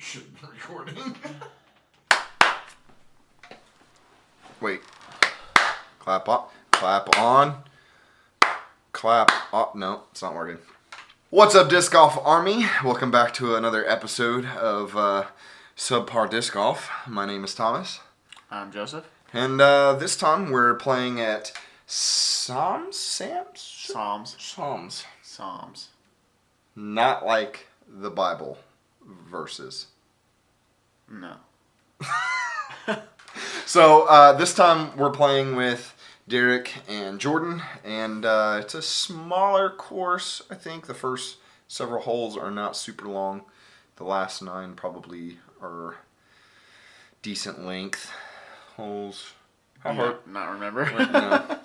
Should have been recording. Wait. Clap on. Clap on. Clap off. No, it's not working. What's up, Disc Golf Army? Welcome back to another episode of Subpar Disc Golf. My name is Thomas. I'm Joseph. And this time we're playing at Sahms? Sahms. Not like the Bible verses. No. So this time we're playing with Derek and Jordan, and it's a smaller course. I think the first several holes are not super long. The last 9 probably are decent length holes. How hard? Not remember. No.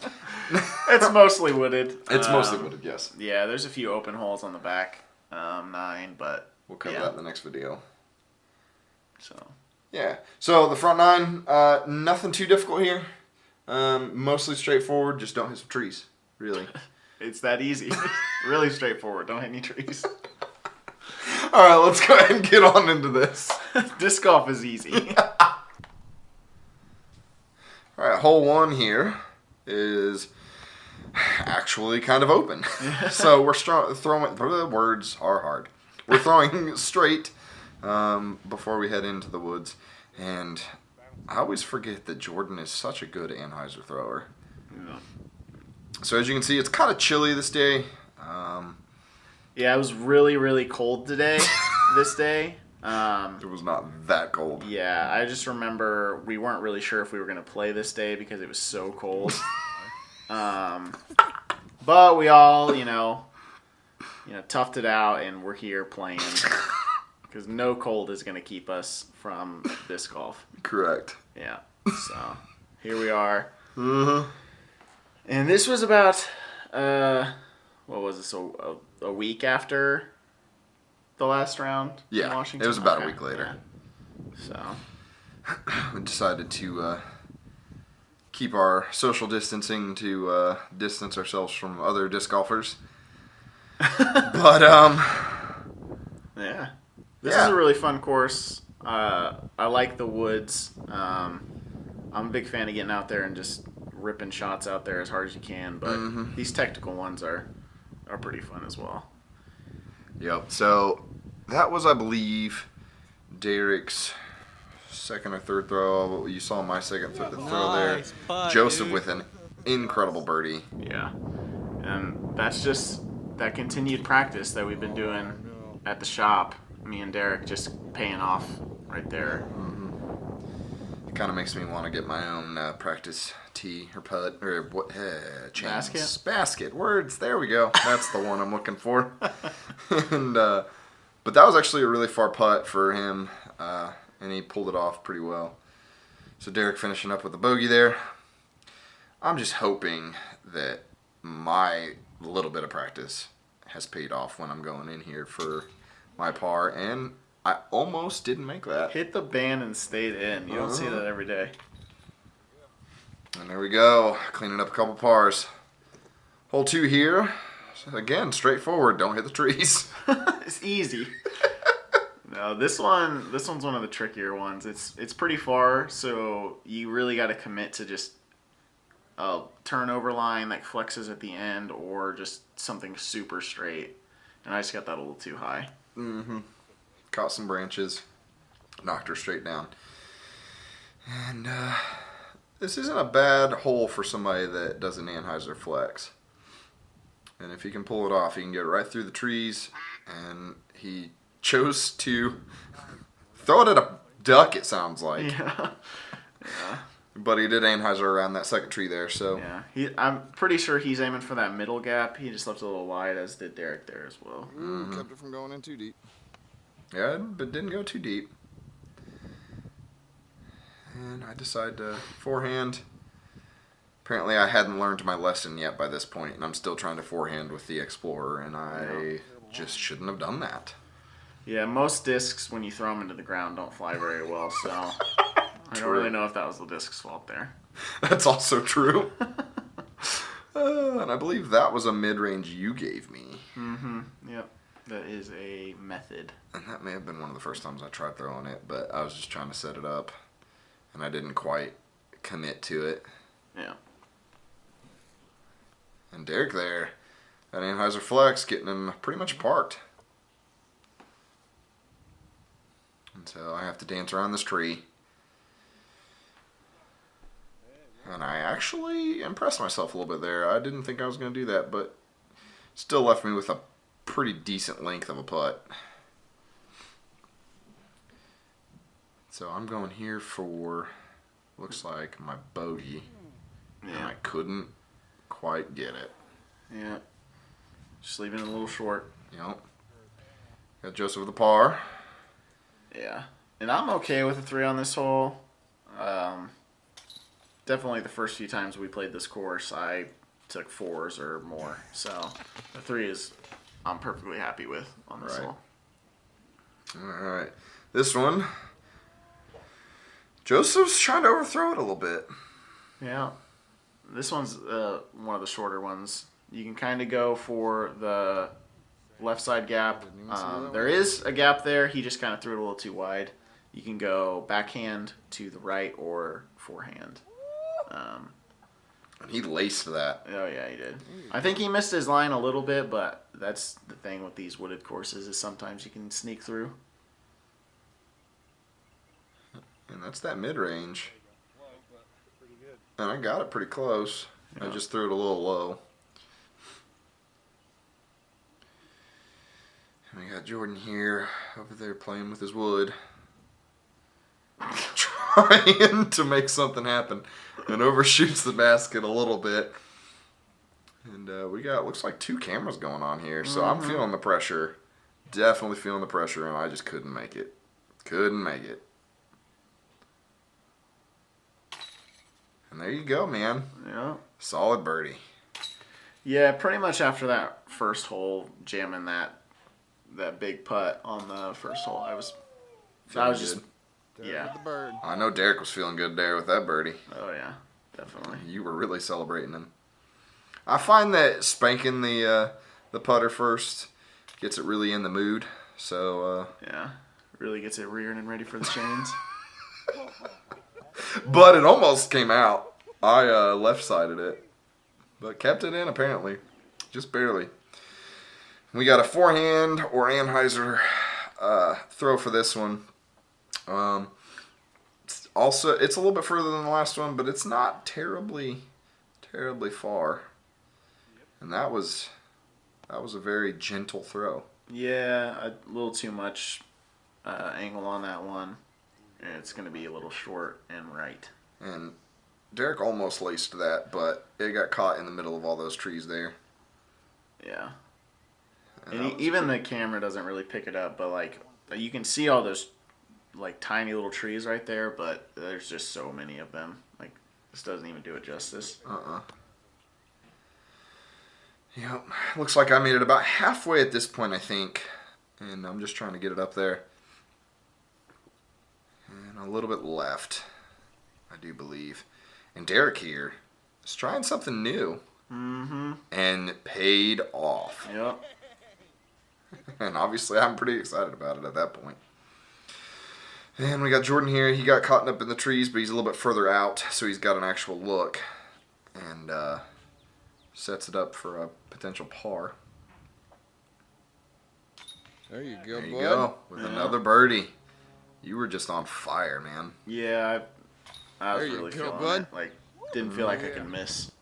It's mostly wooded. It's mostly wooded, yes. Yeah, there's a few open holes on the back 9, but We'll cover that in the next video. So Yeah. So the front 9, nothing too difficult here. Mostly straightforward. Just don't hit some trees. Really. it's that easy. Really straightforward. Don't hit any trees. All right, let's go ahead and get on into this. Disc golf is easy. All right, hole 1 here is actually kind of open. So we're throwing. The words are hard. We're throwing straight before we head into the woods, and I always forget that Jordan is such a good Anheuser thrower. Yeah. So as you can see, it's kind of chilly this day. Yeah, it was really, really cold today. This day. It was not that cold. Yeah, I just remember we weren't really sure if we were going to play this day because it was so cold. But we all, toughed it out, and we're here playing because no cold is going to keep us from disc golf. Correct. Yeah, so here we are. Mm-hmm. And this was about, what was it, so a week after the last round in Washington? It was about a week later. Yeah. So we decided to keep our social distancing to distance ourselves from other disc golfers. But yeah, this is a really fun course. I like the woods. I'm a big fan of getting out there and just ripping shots out there as hard as you can. But these technical ones are pretty fun as well. Yep. So that was, I believe, Derek's second or third throw. You saw my second throw there. Putt, Joseph dude. with an incredible birdie. Yeah, and that's just that continued practice that we've been doing at the shop. Me and Derek just paying off right there. It kind of makes me want to get my own practice tee or putt or what? Chance. Basket. Words. There we go. That's the one I'm looking for. And but that was actually a really far putt for him, and he pulled it off pretty well. So Derek finishing up with a bogey there. I'm just hoping that my little bit of practice has paid off when I'm going in here for my par, and I almost didn't make that. Hit the band and stayed in. You don't see that every day. And there we go, cleaning up a couple pars. Hole 2 here. Again, straightforward. Don't hit the trees. It's easy. No, this one's one of the trickier ones. It's pretty far, so you really got to commit to just a turnover line that flexes at the end, or just something super straight. And I just got that a little too high. Caught some branches, knocked her straight down. And this isn't a bad hole for somebody that does an Anheuser flex. And if he can pull it off, he can get right through the trees. And he chose to throw it at a duck, it sounds like. Yeah. But he did Anheuser around that second tree there, so. Yeah. I'm pretty sure he's aiming for that middle gap. He just left it a little wide, as did Derek there as well. Kept it from going in too deep. Yeah, but didn't go too deep. And I decided to forehand. Apparently I hadn't learned my lesson yet by this point, and I'm still trying to forehand with the Explorer, and I just shouldn't have done that. Yeah, most discs, when you throw them into the ground, don't fly very well, so I don't really know if that was the disc's fault there. That's also true. And I believe that was a mid-range you gave me. Yep. That is a method. And that may have been one of the first times I tried throwing it, but I was just trying to set it up, and I didn't quite commit to it. Yeah. And Derek there, that Anheuser Flex, getting him pretty much parked. And so I have to dance around this tree. And I actually impressed myself a little bit there. I didn't think I was going to do that, but still left me with a pretty decent length of a putt. So I'm going here for, looks like, my bogey. Yeah. And I couldn't quite get it. Yeah. Just leaving it a little short. Yep. Got Joseph with the par. Yeah. And I'm okay with a 3 on this hole. Definitely the first few times we played this course, I took 4s or more. So the 3 is I'm perfectly happy with on this hole. All right. This one, Joseph's trying to overthrow it a little bit. Yeah. This one's one of the shorter ones. You can kind of go for the left side gap. There is a gap there. He just kind of threw it a little too wide. You can go backhand to the right or forehand. He laced that. Oh, yeah, he did. I think he missed his line a little bit, but that's the thing with these wooded courses is sometimes you can sneak through. And that's that mid-range. And I got it pretty close. Yeah. I just threw it a little low. And we got Jordan here over there playing with his wood. Trying to make something happen. And overshoots the basket a little bit. And we got, looks like 2 cameras going on here. So I'm feeling the pressure. Definitely feeling the pressure. And I just couldn't make it. Couldn't make it. And there you go, man. Yeah. Solid birdie. Yeah, pretty much after that first hole, jamming that big putt on the first hole, I was just yeah. I know Derek was feeling good there with that birdie. Oh yeah, definitely. You were really celebrating him. I find that spanking the putter first gets it really in the mood. So yeah, really gets it rearing and ready for the chains. But it almost came out. I left-sided it. But kept it in, apparently. Just barely. We got a forehand or Anheuser throw for this one. Also, it's a little bit further than the last one, but it's not terribly far. And that was a very gentle throw. Yeah, a little too much angle on that one. It's going to be a little short and right. And Derek almost laced that, but it got caught in the middle of all those trees there. Yeah. And even the camera doesn't really pick it up, but like you can see all those like tiny little trees right there, but there's just so many of them. Like this doesn't even do it justice. Yep. Looks like I made it about halfway at this point, I think. And I'm just trying to get it up there. And a little bit left, I do believe. And Derek here is trying something new. Mm-hmm. And paid off. Yep. And obviously I'm pretty excited about it at that point. And we got Jordan here. He got caught up in the trees, but he's a little bit further out, so he's got an actual look. And sets it up for a potential par. There you go, There you go. With another birdie. You were just on fire, man. Yeah, I was really feeling bud. it. Like, didn't feel like I could miss.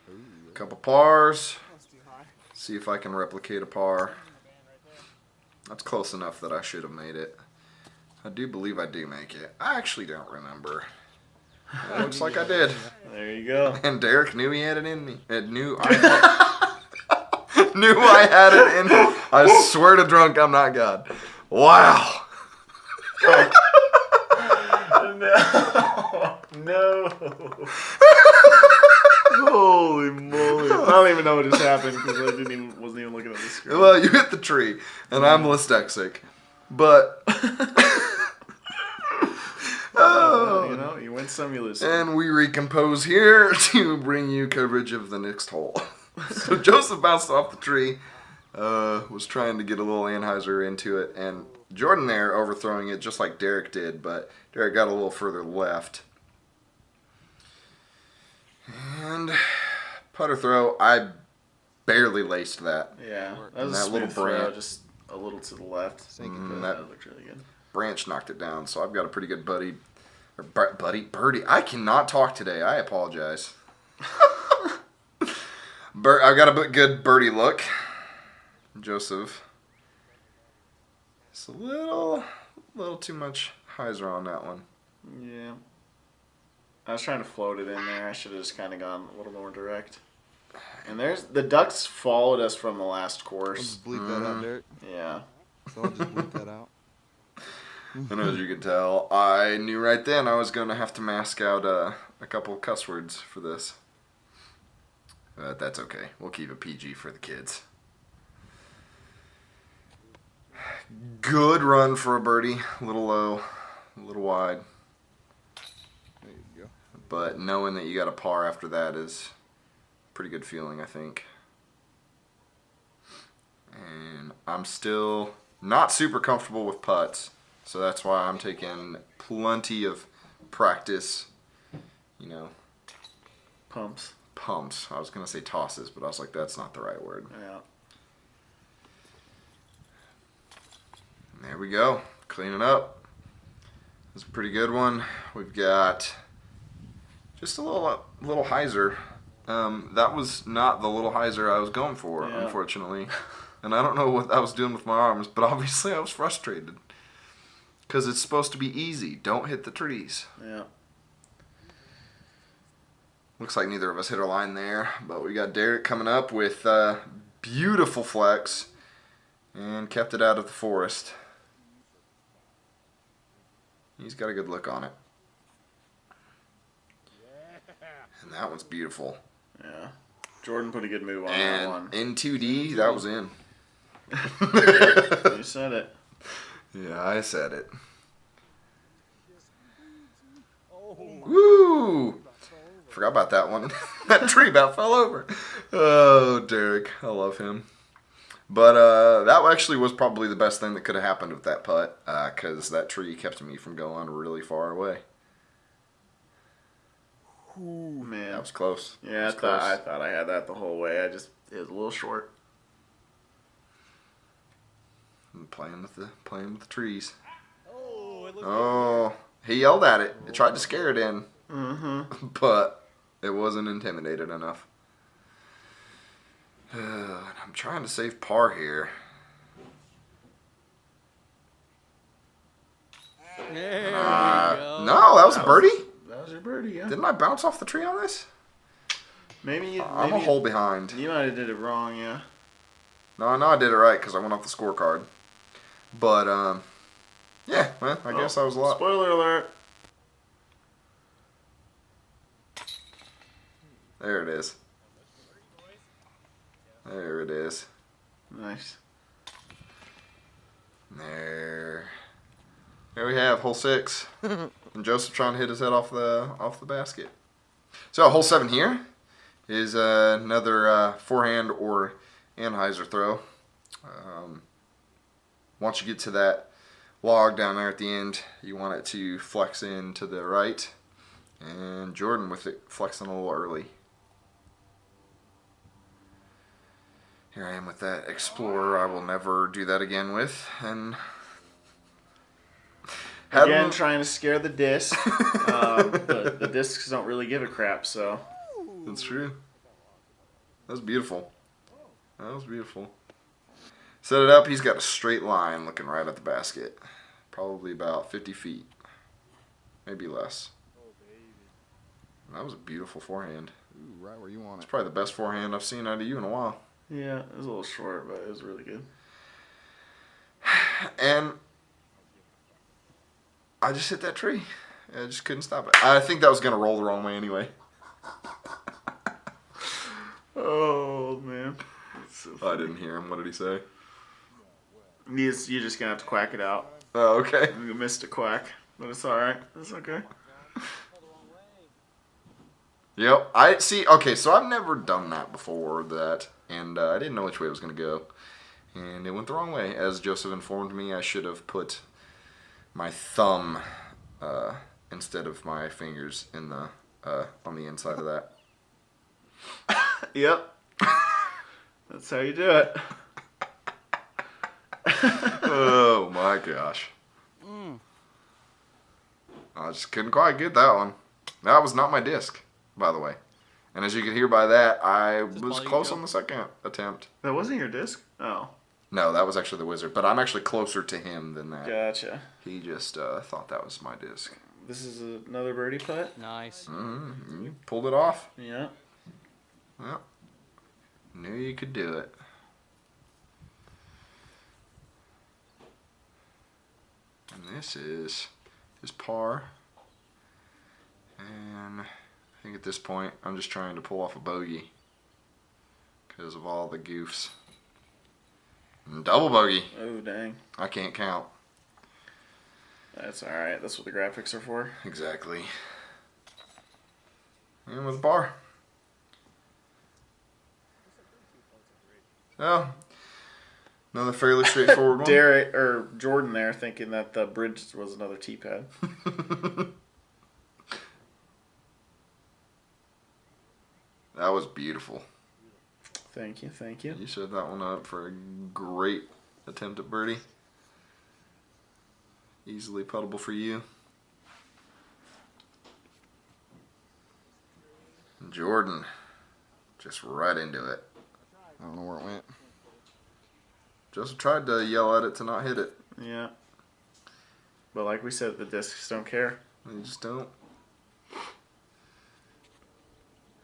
A couple pars. See if I can replicate a par. That's close enough that I should have made it. I do believe I do make it. I actually don't remember. It looks like I did. There you go. And Derek knew he had it in me. It knew I had it in me. I swear to drunk, I'm not God. Wow. No. Holy moly. I don't even know what just happened because I wasn't even looking at the screen. Well, you hit the tree, and I'm dyslexic. But... You know, you win some, you lose some. And we recompose here to bring you coverage of the next hole. So Joseph bounced off the tree, was trying to get a little Anheuser into it, and Jordan there overthrowing it just like Derek did, but Derek got a little further left. And putter throw, I barely laced that. Yeah, that was a smooth throw, just a little to the left. That looked really good. Branch knocked it down, so I've got a pretty good birdie. I cannot talk today. I apologize. I've got a good birdie look. Joseph. It's a little too much hyzer on that one. Yeah. I was trying to float it in there. I should have just kind of gone a little more direct. And there's the ducks followed us from the last course. Just bleep that out, Derek. Yeah. So I'll just bleep that out. And as you can tell, I knew right then I was going to have to mask out a couple of cuss words for this. But that's okay. We'll keep it PG for the kids. Good run for a birdie. A little low, a little wide. There you go. But knowing that you got a par after that is a pretty good feeling, I think. And I'm still not super comfortable with putts, so that's why I'm taking plenty of practice, Pumps. I was going to say tosses, but I was like, that's not the right word. Yeah. And there we go. Cleaning up. This is a pretty good one. We've got just a little hyzer. That was not the little hyzer I was going for, unfortunately. And I don't know what I was doing with my arms, but obviously I was frustrated. Because it's supposed to be easy. Don't hit the trees. Yeah. Looks like neither of us hit our line there, but we got Derek coming up with beautiful flex and kept it out of the forest. He's got a good look on it. And that one's beautiful. Yeah. Jordan put a good move on that And one. in 2D, that was in. You said it. Yeah, I said it. Woo! Forgot about that one. That tree about fell over. Oh, Derek. I love him. But that actually was probably the best thing that could have happened with that putt, because that tree kept me from going really far away. Ooh, man. That was close. Yeah, I thought I had that the whole way. It was a little short. And playing with the trees. Oh, he yelled at it. It tried to scare it in. Mm-hmm. But it wasn't intimidated enough. I'm trying to save par here. There we go. No, that was a birdie? That was your birdie, yeah. Didn't I bounce off the tree on this? Maybe I'm a hole behind. You might have did it wrong, yeah. No, I know I did it right because I went off the scorecard. But, yeah, well, I guess I was a lot. Spoiler alert. There it is. There it is. Nice. There we have hole 6. And Joseph trying to hit his head off the basket. So hole 7 here is another forehand or Anheuser throw. Once you get to that log down there at the end, you want it to flex in to the right. And Jordan with it flexing a little early. Here I am with that Explorer I will never do that again with. And again, trying to scare the disc. The discs don't really give a crap, so. That's true. That was beautiful. That was beautiful. Set it up. He's got a straight line looking right at the basket. Probably about 50 feet. Maybe less. That was a beautiful forehand. Ooh, right where you want it. It's probably the best forehand I've seen out of you in a while. Yeah, it was a little short, but it was really good. And I just hit that tree. I just couldn't stop it. I think that was going to roll the wrong way anyway. Oh, man. So I didn't hear him. What did he say? You're just going to have to quack it out. Oh, okay. You missed a quack, but it's alright. It's okay. Yep. I see. Okay, so I've never done that before. And I didn't know which way it was going to go, and it went the wrong way. As Joseph informed me, I should have put my thumb instead of my fingers in the on the inside of that. Yep. That's how you do it. Oh my gosh. I just couldn't quite get that one. That was not my disc, by the way. And as you can hear by that, I was close on the second attempt. That wasn't your disc? Oh. No, that was actually the wizard. But I'm actually closer to him than that. Gotcha. He just thought that was my disc. This is another birdie putt? Nice. Mm-hmm. You pulled it off. Yeah. Well, knew you could do it. And this is his par. And I think at this point, I'm just trying to pull off a bogey because of all the goofs. And double bogey. Oh, dang. I can't count. That's alright. That's what the graphics are for. Exactly. And with a par. So, another fairly straightforward one. Derek or Jordan there thinking that the bridge was another tee pad. That was beautiful. Thank you, thank you. You set that one up for a great attempt at birdie. Easily puttable for you. Jordan, just right into it. I don't know where it went. Joseph tried to yell at it to not hit it. Yeah. But like we said, the discs don't care. They just don't.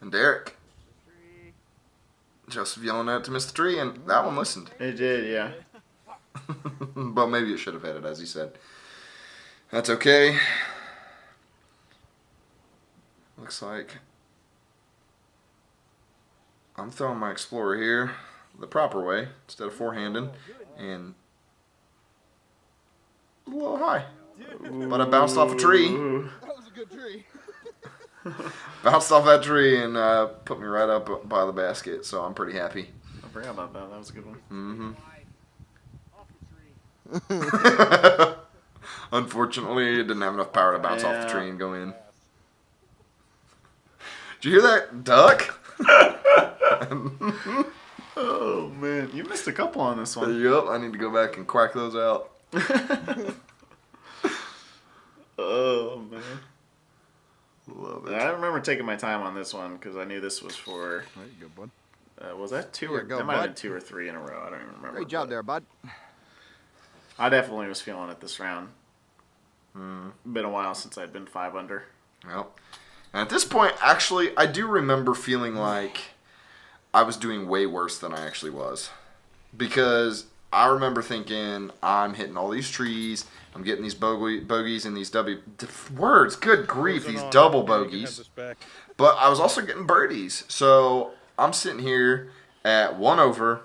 And Derek. Joseph yelling at it to miss the tree, and that one listened. It did, yeah. But maybe it should have hit it, as he said. That's okay. Looks like I'm throwing my Explorer here the proper way instead of forehanding, and a little high. But I bounced off a tree. That was a good tree. Bounced off that tree and put me right up by the basket, so I'm pretty happy. I forgot about that. That was a good one. Mm-hmm. Unfortunately, it didn't have enough power to bounce off the tree and go in. Did you hear that duck? Oh, man. You missed a couple on this one. Yep, I need to go back and quack those out. Oh, man. Love it. I remember taking my time on this one because I knew this was for... There you go, bud. was that two? Here Or you go, that might have been bud. 2 or 3 in a row. I don't even remember. Great job but there, bud. I definitely was feeling it this round. Been a while since I'd been 5 under. Well, and at this point, actually, I do remember feeling like I was doing way worse than I actually was. Because I remember thinking, I'm hitting all these trees, I'm getting these bogeys and these words, good grief, these double bogeys. But I was also getting birdies. So I'm sitting here at 1 over,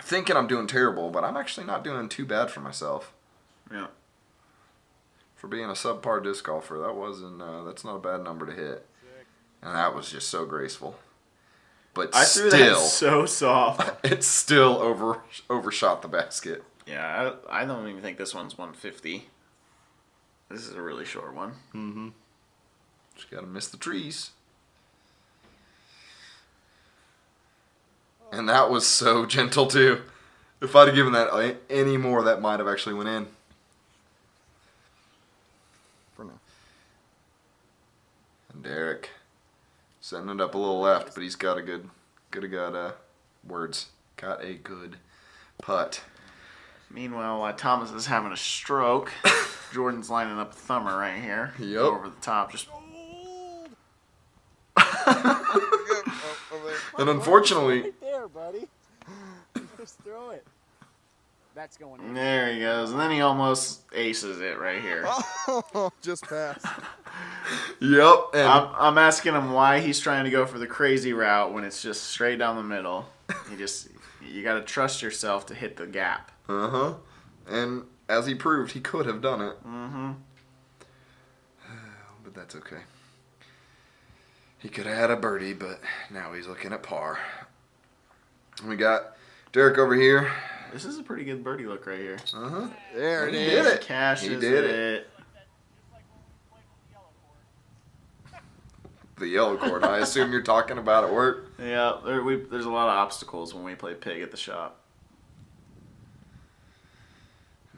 thinking I'm doing terrible, but I'm actually not doing too bad for myself. Yeah. For being a subpar disc golfer, that's not a bad number to hit. And that was just so graceful. But I threw still, that so soft. it still overshot the basket. Yeah, I don't even think this one's 150. This is a really short one. Mm-hmm. Just got to miss the trees. And that was so gentle, too. If I'd have given that any more, that might have actually went in. For now. And Derek setting it up a little left, but he's got a good words. Got a good putt. Meanwhile, while Thomas is having a stroke, Jordan's lining up a thumber right here. Yep. Over the top. Just. And unfortunately, Right there, buddy. Just throw it. That's going in. There he goes. And then he almost aces it right here. Oh, just passed. yep. And I'm asking him why he's trying to go for the crazy route when it's just straight down the middle. You got to trust yourself to hit the gap. uh-huh. And as he proved, he could have done it. Mm-hmm. But that's okay. He could have had a birdie, but now he's looking at par. We got Derek over here. This is a pretty good birdie look right here. Uh-huh. There it He is. did it. Cashes He did it. The yellow cord. I assume you're talking about at work. Yeah, there's a lot of obstacles when we play pig at the shop.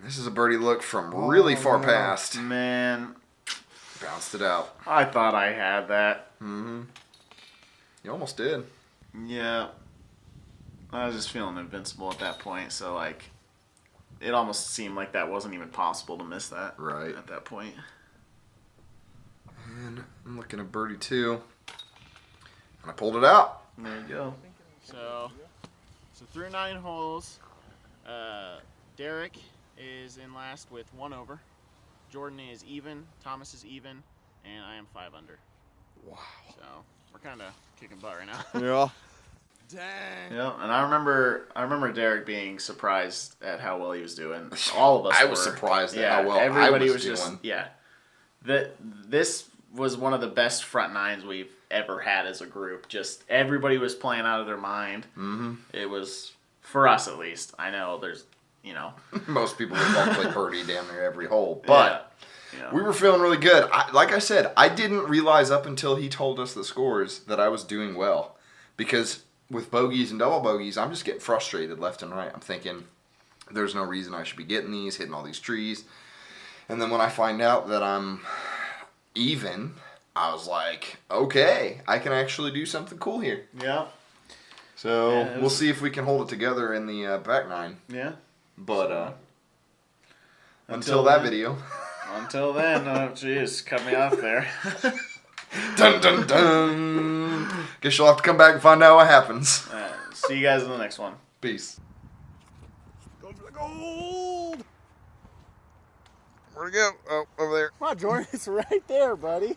This is a birdie look from really far no. past. Man, Bounced it out. I thought I had that. Mm-hmm. You almost did. Yeah. I was just feeling invincible at that point, so like it almost seemed like that wasn't even possible to miss that Right. at that point. And I'm looking at birdie 2. And I pulled it out. There you go. So through 9 holes, Derek is in last with 1 over. Jordan is even. Thomas is even, and I am 5 under. Wow. So we're kind of kicking butt right now. Yeah. Dang. Yeah, and I remember Derek being surprised at how well he was doing. All of us I were. was surprised at Yeah, how well everybody I was just doing. yeah. This was one of the best front nines we've ever had as a group. Just everybody was playing out of their mind. Mm-hmm. It was, for us at least. I know there's, Most people would love to play birdie damn near every hole. But yeah. we were feeling really good. Like I said, I didn't realize up until he told us the scores that I was doing well. Because with bogeys and double bogeys, I'm just getting frustrated left and right. I'm thinking, there's no reason I should be getting these, hitting all these trees. And then when I find out that I'm even, I was like, okay, I can actually do something cool here. Yeah. So Yeah, we'll see if we can hold it together in the back 9. Yeah. But until that then. video. Until then, oh jeez, cut me off there. Dun dun dun. Guess you'll have to come back and find out what happens. See you guys in the next one. Peace. Go for the gold. Where'd it go? Oh, over there. Come on, Jordan. It's right there, buddy.